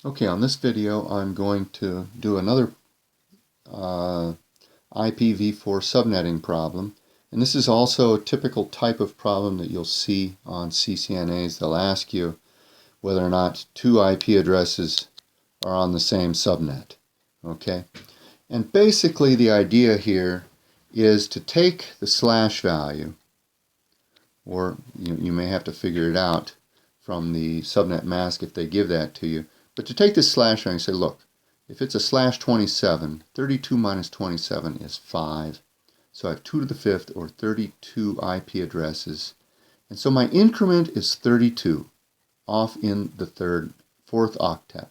Okay, on this video I'm going to do another IPv4 subnetting problem, and this is also a typical type of problem that you'll see on CCNAs. They'll ask you whether or not two IP addresses are on the same subnet. Okay, and basically the idea here is to take the slash value, or you may have to figure it out from the subnet mask if they give that to you. But to take this slash value and say, look, if it's a slash 27, 32 minus 27 is 5. So I have 2 to the 5th, or 32 IP addresses. And so my increment is 32 off in the 4th octet.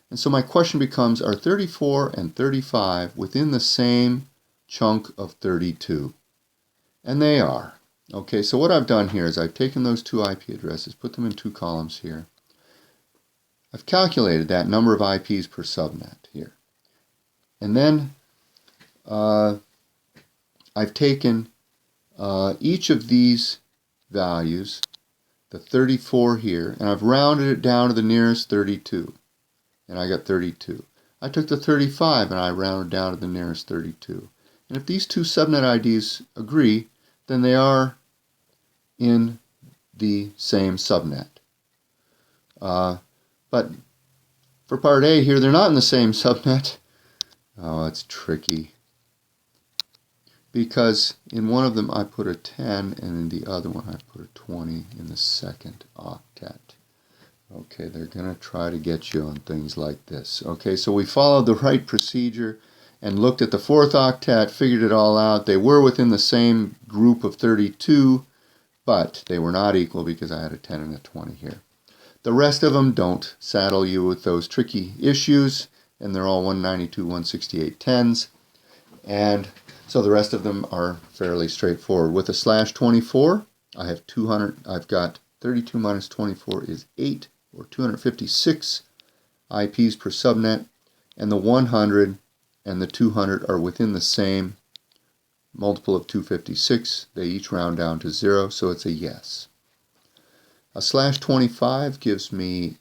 And so my question becomes, are 34 and 35 within the same chunk of 32? And they are. Okay, so what I've done here is I've taken those two IP addresses, put them in two columns here. I've calculated that number of IPs per subnet here. And then I've taken each of these values, the 34 here, and I've rounded it down to the nearest 32. And I got 32. I took the 35 and I rounded down to the nearest 32. And if these two subnet IDs agree, then they are in the same subnet. But for part A here, they're not in the same subnet. Oh, it's tricky. Because in one of them I put a 10, and in the other one I put a 20 in the second octet. Okay, they're going to try to get you on things like this. Okay, so we followed the right procedure and looked at the 4th octet, figured it all out. They were within the same group of 32, but they were not equal because I had a 10 and a 20 here. The rest of them don't saddle you with those tricky issues, and they're all 192, 168 10s. And so the rest of them are fairly straightforward. With a slash 24, I have 200. I've got 32 minus 24 is 8, or 256 IPs per subnet, and the 100 and the 200 are within the same multiple of 256. They each round down to 0, so it's a yes. A slash 25 gives me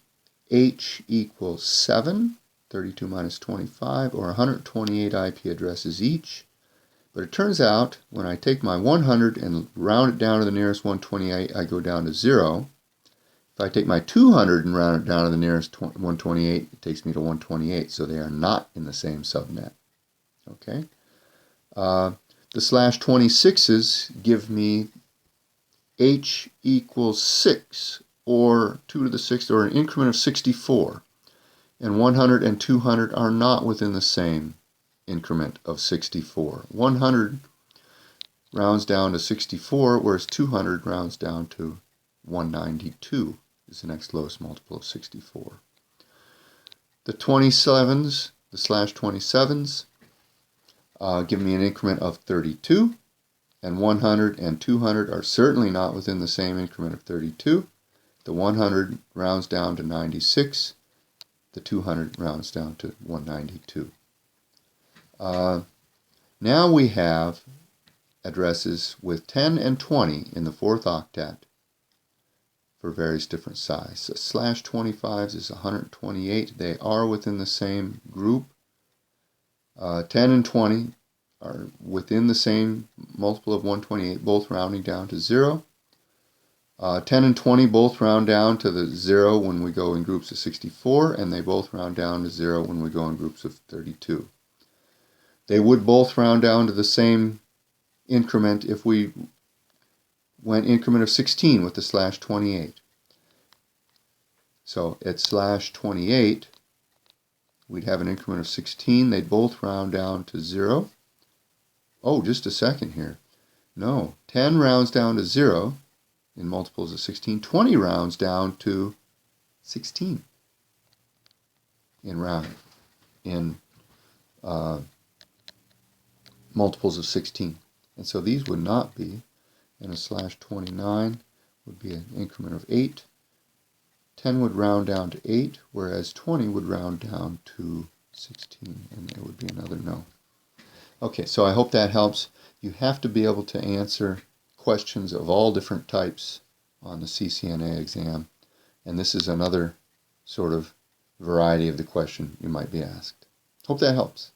H equals 7, 32 minus 25, or 128 IP addresses each. But it turns out when I take my 100 and round it down to the nearest 128, I go down to 0. If I take my 200 and round it down to the nearest 128, it takes me to 128, so they are not in the same subnet. Okay. The slash 26s give me H equals 6, or 2 to the 6th, or an increment of 64. And 100 and 200 are not within the same increment of 64. 100 rounds down to 64, whereas 200 rounds down to 192 is the next lowest multiple of 64. The 27s, the slash 27s, give me an increment of 32. And 100 and 200 are certainly not within the same increment of 32. The 100 rounds down to 96. The 200 rounds down to 192. Now we have addresses with 10 and 20 in the 4th octet for various different sizes. So slash 25s is 128. They are within the same group. 10 and 20 are within the same multiple of 128, both rounding down to 0. 10 and 20 both round down to the 0 when we go in groups of 64, and they both round down to 0 when we go in groups of 32. They would both round down to the same increment if we went increment of 16 with the slash 28. So at slash 28, we'd have an increment of 16. They'd both round down to 0. Oh, just a second here. No, 10 rounds down to 0 in multiples of 16. 20 rounds down to 16 in multiples of 16. And so these would not be, and a slash 29 would be an increment of 8. 10 would round down to 8, whereas 20 would round down to 16, and there would be another no. Okay, so I hope that helps. You have to be able to answer questions of all different types on the CCNA exam, and this is another sort of variety of the question you might be asked. Hope that helps.